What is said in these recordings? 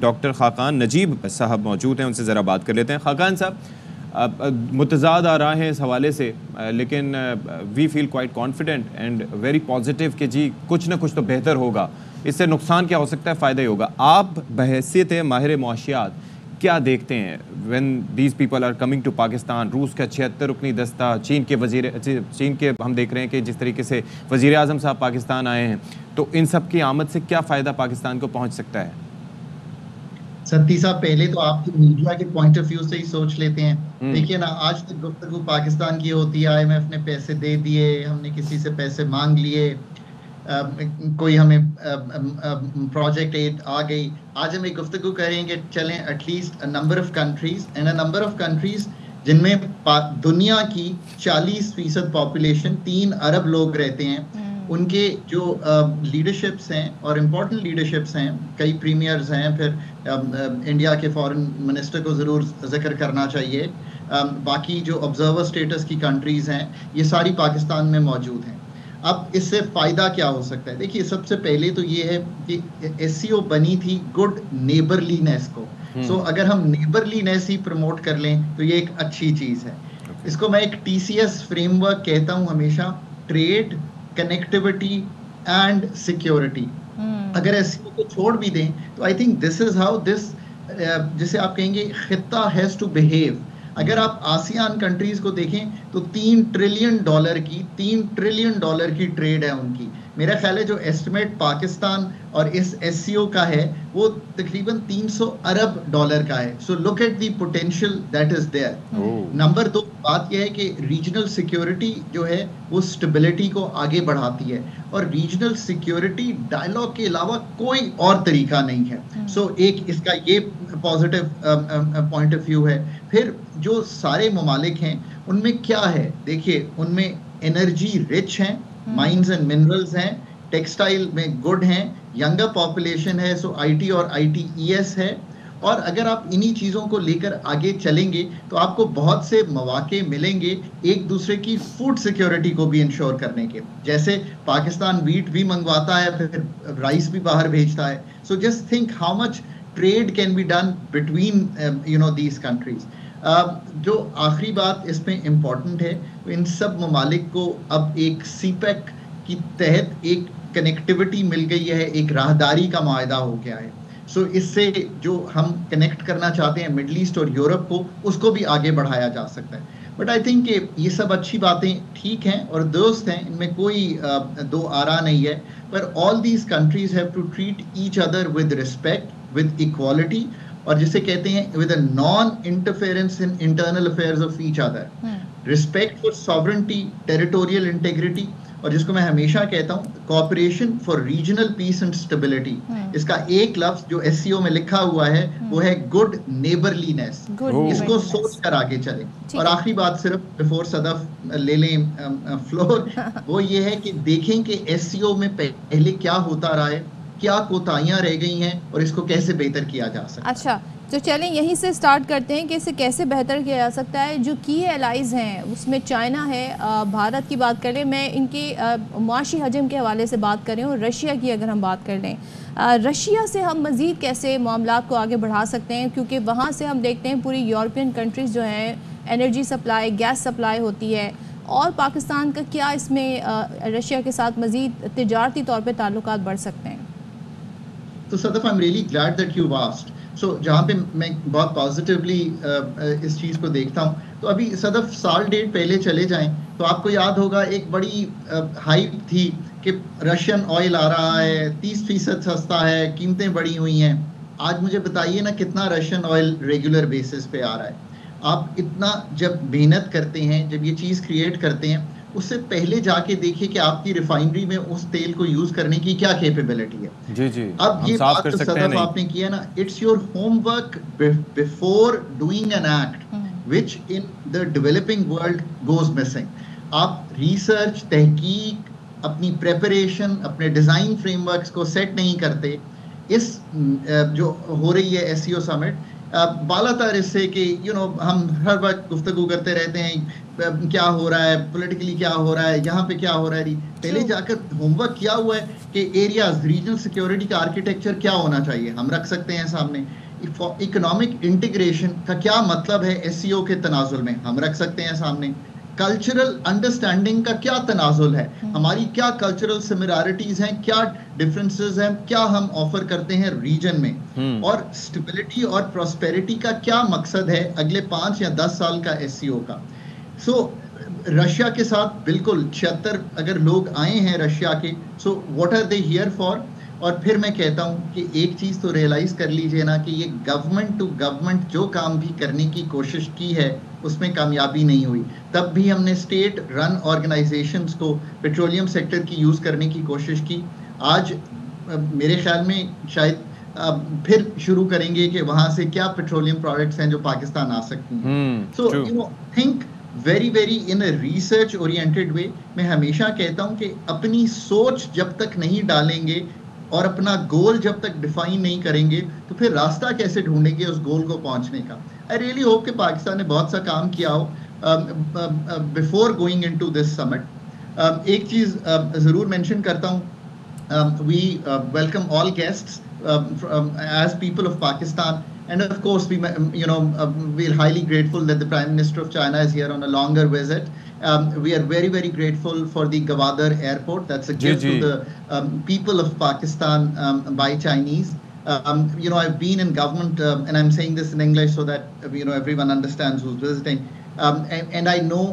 Doctor Khaqan Najeeb साहब मौजूद हैं, उनसे ज़रा बात कर लेते हैं। खाकान साहब, मुतज़ाद आ रहा है इस हवाले से, लेकिन we feel quite confident and very positive कि जी कुछ ना कुछ तो बेहतर होगा। इससे नुकसान क्या हो सकता है, फ़ायदा ही होगा। आप बहैसियत माहिर मुआशियात क्या देखते हैं when these people are coming to Pakistan? रूस का 76 रुकनी दस्ता, चीन के हम देख रहे हैं कि जिस तरीके से वज़ीर आज़म साहब पाकिस्तान आए हैं, तो इन सब की आमद से क्या फ़ायदा पाकिस्तान को पहुँच सकता है? सत्ती साहब, पहले तो आपकी मीडिया के पॉइंट ऑफ व्यू से ही सोच लेते हैं। देखिए ना, आज तक गुफ्तगू पाकिस्तान की होती है, आईएमएफ ने पैसे दे दिए, हमने किसी से पैसे मांग लिए, कोई हमें प्रोजेक्ट एड आ गई। आज हम एक गुफ्तगू करेंगे, चलें at least number of countries and a number of countries जिनमें दुनिया की 40% पॉपुलेशन 3 अरब लोग रहते हैं, उनके जो लीडरशिप्स हैं और इम्पोर्टेंट लीडरशिप्स हैं, कई प्रीमियर्स हैं, फिर इंडिया के फॉरेन मिनिस्टर को ज़रूर जिक्र करना चाहिए, बाकी जो ऑब्जर्वर स्टेटस की कंट्रीज़ हैं, ये सारी पाकिस्तान में मौजूद हैं। अब इससे फ़ायदा क्या हो सकता है? देखिए, सबसे पहले तो ये है कि एससीओ बनी थी गुड नेबरलीनेस को। सो अगर हम नेबरलीनेस ही प्रमोट कर लें तो ये एक अच्छी चीज़ है। इसको मैं एक टीसीएस फ्रेमवर्क कहता हूँ हमेशा, ट्रेड, कनेक्टिविटी एंड सिक्योरिटी। अगर एससीओ को छोड़ भी दें तो I think this is how this, जिसे आप कहेंगे खित्ता हैज टू बिहेव। अगर आप आसियान कंट्रीज को देखें तो $3 ट्रिलियन की ट्रेड है उनकी। मेरा ख्याल है जो एस्टिमेट पाकिस्तान और इस एससीओ का है वो तकरीबन $300 अरब का है। So look at the potential that is there. Number 2 बात यह है कि रीजनल सिक्योरिटी जो है वो स्टेबिलिटी को आगे बढ़ाती है, और रीजनल सिक्योरिटी डायलॉग के अलावा कोई और तरीका नहीं है। सो एक इसका ये पॉजिटिव पॉइंट ऑफ व्यू है। फिर जो सारे ममालिक हैं उनमें क्या है, देखिए उनमें एनर्जी रिच हैं, माइंस एंड मिनरल्स हैं, टेक्सटाइल में गुड हैं, यंगर पॉपुलेशन है, सो आईटी और आईटीईएस है। और अगर आप इन्हीं चीज़ों को लेकर आगे चलेंगे तो आपको बहुत से मौके मिलेंगे एक दूसरे की फूड सिक्योरिटी को भी इंश्योर करने के। जैसे पाकिस्तान वीट भी मंगवाता है, फिर राइस भी बाहर भेजता है। So just think how much trade can be done between these countries. जो आखिरी बात इसमें इम्पॉर्टेंट है, इन सब ममालिक को अब एक सीपैक की तहत एक कनेक्टिविटी मिल गई है, एक राहदारी का माहदा हो गया है। सो इससे जो हम कनेक्ट करना चाहते हैं मिडल ईस्ट और यूरोप को, उसको भी आगे बढ़ाया जा सकता है। बट आई थिंक ये सब अच्छी बातें ठीक हैं और दोस्त हैं, इनमें कोई दो आरा नहीं है। पर all these countries have to treat each other with respect, with equality, और जिसे कहते हैं with a non interference in internal affairs of each other, respect for sovereignty, territorial integrity, और जिसको मैं हमेशा कहता हूँ cooperation for regional peace and stability. इसका एक लफ्ज जो एससीओ में लिखा हुआ है वो है गुड नेबरलीनेस। इसको सोच कर आगे चले। और आखिरी बात सिर्फ बिफोर सदफ ले लें फ्लोर, वो ये है कि देखें कि एससीओ में पहले क्या होता रहा है, क्या कोताहियां रह गई हैं और इसको कैसे बेहतर किया जा सकता है। अच्छा, तो चलें यहीं से स्टार्ट करते हैं कि इसे कैसे बेहतर किया जा सकता है। जो की एलाइज हैं उसमें चाइना है, भारत की बात करें, मैं इनके मुआशी हजम के हवाले से बात करें, और रशिया की अगर हम बात कर लें, रशिया से हम मज़ीद कैसे मामलात को आगे बढ़ा सकते हैं, क्योंकि वहाँ से हम देखते हैं पूरी यूरोपियन कंट्रीज़ जो हैं एनर्जी सप्लाई, गैस सप्लाई होती है, और पाकिस्तान का क्या इसमें रशिया के साथ मज़ीद तिजारती तौर पर ताल्लुकात बढ़ सकते हैं? तो Sadaf, I am really glad that you asked. So जहाँ पे मैं बहुत पॉजिटिवली इस चीज़ को देखता हूँ, तो अभी सदफ साल डेढ़ पहले चले जाएं तो आपको याद होगा एक बड़ी हाइप थी कि रशियन ऑयल आ रहा है, 30% सस्ता है, कीमतें बढ़ी हुई हैं। आज मुझे बताइए ना कितना रशियन ऑयल रेगुलर बेसिस पे आ रहा है। आप इतना जब मेहनत करते हैं, जब ये चीज़ क्रिएट करते हैं, उससे पहले जाके देखिए कि आपकी रिफाइनरी में उस तेल को यूज करने की क्या कैपेबिलिटी है। जी जी, अब ये बात तो सदफ आपने किया ना, it's your homework before doing an act which in the developing world goes missing. आप रिसर्च, तहकीक, अपनी प्रेपरेशन, अपने डिजाइन फ्रेमवर्क्स को सेट नहीं करते। इस जो हो रही है एससीओ समिट, बालातर इससे कि हम हर वक्त गुफ्तगू करते रहते हैं क्या हो रहा है पॉलिटिकली, क्या हो रहा है यहाँ पे, क्या हो रहा है। पहले जाकर होमवर्क किया हुआ है कि एरियाज, रीजनल सिक्योरिटी का आर्किटेक्चर क्या होना चाहिए, हम रख सकते हैं सामने। इकोनॉमिक इंटीग्रेशन का क्या मतलब है एससीओ के तनाजुल में, हम रख सकते हैं सामने। कल्चरल अंडरस्टैंडिंग का क्या तनाजुल है, हमारी क्या कल्चरल सिमिलैरिटीज हैं, क्या डिफरेंसेस हैं, क्या हम ऑफर करते हैं रीजन में, और स्टेबिलिटी और प्रॉस्पेरिटी का क्या मकसद है अगले 5 या 10 साल का एससीओ का। सो रशिया के साथ बिल्कुल 76 अगर लोग आए हैं रशिया के, so what are they here for. और फिर मैं कहता हूँ कि एक चीज़ तो रियलाइज़ कर लीजिए ना कि ये गवर्नमेंट टू गवर्नमेंट जो काम भी करने की कोशिश की है उसमें कामयाबी नहीं हुई। तब भी हमने स्टेट रन ऑर्गेनाइजेशंस को पेट्रोलियम सेक्टर की यूज़ करने की कोशिश की। आज मेरे ख्याल में शायद फिर शुरू करेंगे कि वहाँ से क्या पेट्रोलियम प्रोडक्ट्स हैं जो पाकिस्तान आ सकती हैं। So think very very in a research oriented way. मैं हमेशा कहता हूँ कि अपनी सोच जब तक नहीं डालेंगे और अपना गोल जब तक डिफाइन नहीं करेंगे तो फिर रास्ता कैसे ढूंढेंगे उस गोल को पहुंचने का। आई रियली होप कि पाकिस्तान ने बहुत सा काम किया हो before going into this summit. एक चीज़ ज़रूर मेंशन करता हूँ, we welcome all guests as people of Pakistan, and of course we're highly grateful that the Prime Minister of China is here on a longer visit. We are very very grateful for the Gwadar airport. That's a gift to the people of Pakistan by Chinese. I've been in government, and I'm saying this in English so that everyone understands who's visiting. And I know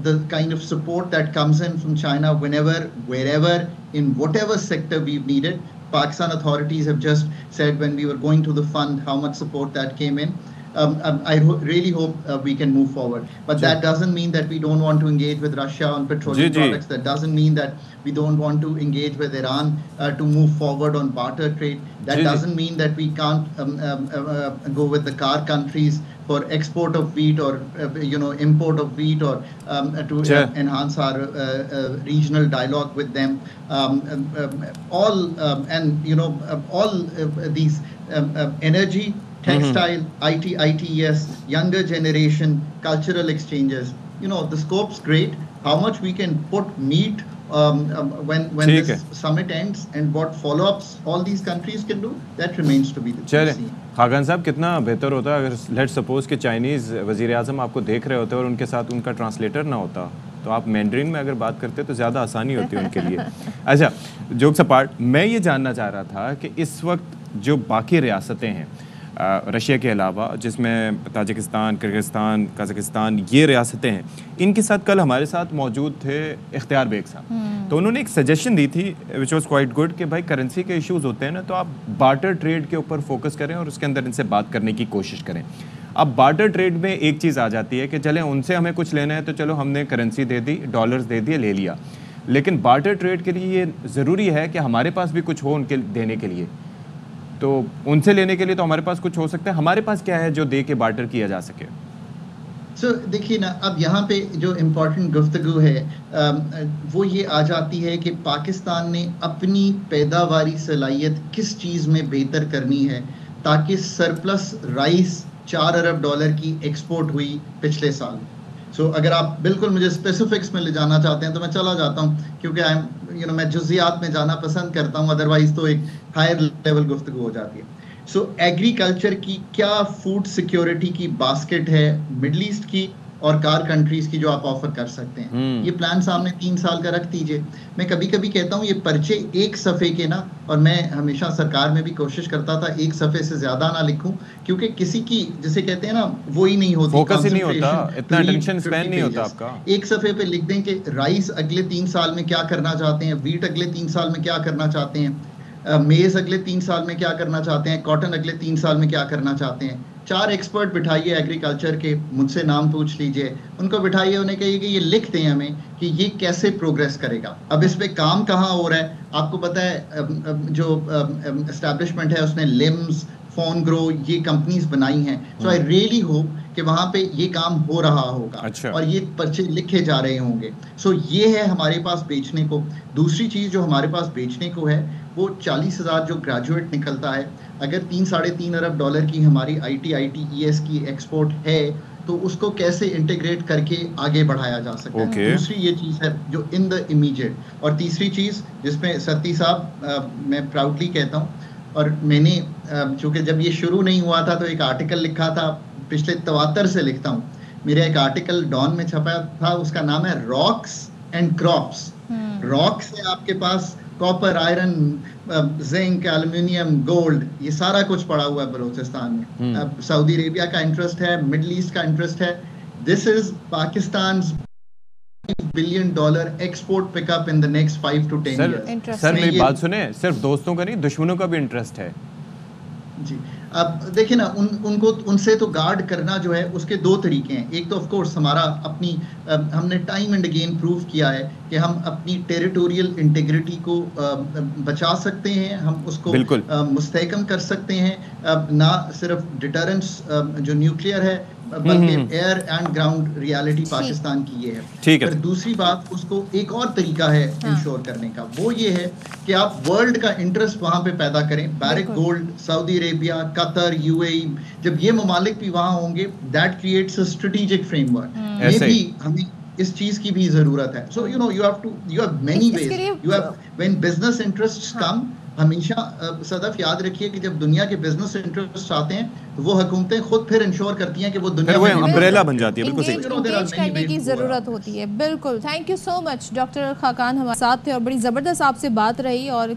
the kind of support that comes in from China whenever, wherever, in whatever sector we've needed. Pakistan authorities have just said when we were going to the fund how much support that came in. I really hope we can move forward. But that doesn't mean that we don't want to engage with Russia on petroleum products. That doesn't mean that we don't want to engage with Iran to move forward on barter trade. That doesn't mean that we can't go with the car countries for export of wheat or import of wheat, or to enhance our regional dialogue with them. All these energy, textile, IT, ITES, younger generation, cultural exchanges. The scope's great. How much we can put meat when this summit ends, and what follow-ups all these countries can do, that remains to be the case. Khaqan साहब, कितना बेहतर होता अगर let suppose कि Chinese वज़ीर आज़म आपको देख रहे होते और उनके साथ उनका ट्रांसलेटर ना होता, तो आप मैंड्रीन में अगर बात करते तो ज़्यादा आसानी होती उनके लिए। अच्छा, जोक्स अपार्ट, मैं ये जानना चाह रहा था कि इस वक्त जो बाकी रियासतें हैं रशिया के अलावा, जिसमें ताजिकिस्तान, किर्गिस्तान, कज़ाकिस्तान, ये रियासतें हैं, इनके साथ कल हमारे साथ मौजूद थे इख्तियार बेग साहब। तो उन्होंने एक सजेशन दी थी विच वाज क्वाइट गुड कि भाई करेंसी के इश्यूज़ होते हैं ना, तो आप बार्टर ट्रेड के ऊपर फोकस करें और उसके अंदर इनसे बात करने की कोशिश करें। अब बार्टर ट्रेड में एक चीज़ आ जाती है कि चले उनसे हमें कुछ लेना है तो चलो हमने करेंसी दे दी, डॉलर्स दे दिए, ले लिया। लेकिन बार्टर ट्रेड के लिए ये ज़रूरी है कि हमारे पास भी कुछ हो उनके देने के लिए। तो उनसे लेने के लिए तो हमारे पास कुछ हो सकता है, हमारे पास क्या है जो दे के बार्टर किया जा सके? देखिए ना, अब यहाँ पे जो इम्पोर्टेंट गुफ्तगू है वो ये आ जाती है कि पाकिस्तान ने अपनी पैदावारी सलाहियत किस चीज़ में बेहतर करनी है ताकि सरप्लस राइस 4 अरब डॉलर की एक्सपोर्ट हुई पिछले साल। अगर आप बिल्कुल मुझे स्पेसिफिक्स में ले जाना चाहते हैं तो मैं चला जाता हूँ, क्योंकि मैं जुज़ियात में जाना पसंद करता हूँ, अदरवाइज तो एक हायर लेवल गुफ्तगू हो जाती है। एग्रीकल्चर की क्या फूड सिक्योरिटी की बास्केट है मिडल ईस्ट की और कार कंट्रीज की जो आप ऑफर कर सकते हैं, ये प्लान सामने 3 साल का रख दीजिए। मैं कभी कभी कहता हूँ ये पर्चे एक सफ़े के ना, और मैं हमेशा सरकार में भी कोशिश करता था एक सफ़े से ज़्यादा ना लिखूं, क्योंकि किसी की जिसे कहते हैं ना वो ही नहीं होती, फोकस ही नहीं होता, इतना अटेंशन स्पैन नहीं होता आपका। एक सफ़े पे लिख दें कि राइस अगले 3 साल में क्या करना चाहते हैं, वीट अगले 3 साल में क्या करना चाहते हैं, मेज़ अगले 3 साल में क्या करना चाहते हैं, कॉटन अगले 3 साल में क्या करना चाहते हैं। 4 एक्सपर्ट बिठाइए एग्रीकल्चर के, मुझसे नाम पूछ लीजिए, उनको बिठाइए, उन्हें कहिए कि ये लिख दें हमें कि ये कैसे प्रोग्रेस करेगा। अब इस पे काम कहाँ हो रहा है आपको पता है, जो एस्टैब्लिशमेंट है उसने लिम्स, फोन ग्रो, ये कंपनीज बनाई हैं। सो आई रियली होप कि वहाँ पे ये काम हो रहा होगा। अच्छा। और ये पर्चे लिखे जा रहे होंगे। ये है हमारे पास बेचने को। दूसरी चीज़ जो हमारे पास बेचने को है वो 40,000 जो ग्रेजुएट निकलता है अगर 3-3.5 अरब डॉलर की हमारी ITES की एक्सपोर्ट है तो उसको कैसे इंटीग्रेट करके आगे बढ़ाया जा सकता है। Okay. दूसरी ये चीज़ है जो इन द इमीडिएट, और तीसरी चीज़ जिसमें सत्ती साहब मैं प्राउडली कहता हूँ, और मैंने चूँकि जब ये शुरू नहीं हुआ था तो एक आर्टिकल लिखा था, पिछले 73 से लिखता हूँ, मेरा एक आर्टिकल डॉन में छपा था, उसका नाम है रॉक्स एंड क्रॉप्स। रॉक से आपके पास copper, iron, zinc, aluminium, gold, ये सारा कुछ पड़ा हुआ है बलूचिस्तान में। अब सऊदी अरेबिया का इंटरेस्ट है, मिडिल ईस्ट का इंटरेस्ट है। This is Pakistan $5 billion export pickup in the next 5 to 10 years। Sir मेरी बात सुने, सिर्फ दोस्तों का नहीं, दुश्मनों का भी इंटरेस्ट है जी। अब देखिए ना, उनको उनसे तो गार्ड करना जो है उसके दो तरीके हैं। एक तो ऑफ कोर्स हमारा अपनी हमने टाइम एंड अगेन प्रूव किया है कि हम अपनी टेरिटोरियल इंटीग्रिटी को बचा सकते हैं, हम उसको मुस्तहकम कर सकते हैं। ना सिर्फ डिटरेंस जो न्यूक्लियर है, बल्कि air and ground reality Pakistan की ये है। ठीक है। पर दूसरी बात, उसको एक और तरीका है इंश्योर करने का, वो ये है कि आप वर्ल्ड का इंटरेस्ट वहां पे पैदा करें। Barrick gold, Saudi Arabia, Qatar, UAE, जब ये ममालिक भी वहां होंगे, that creates a strategic framework. में भी हमें इस चीज की भी जरूरत है। So you have many ways, you have when business interests come, हमेशा सदफ याद रखिए कि जब दुनिया के बिजनेस इंटरेस्ट आते हैं तो वो हुकूमतें खुद फिर इंश्योर करती हैं कि वो दुनिया में अम्ब्रेला बन जाती है। बिल्कुल इंगेज करने की जरूरत होती है। बिल्कुल, thank you so much. Doctor Khaqan हमारे साथ थे और बड़ी जबरदस्त आपसे बात रही और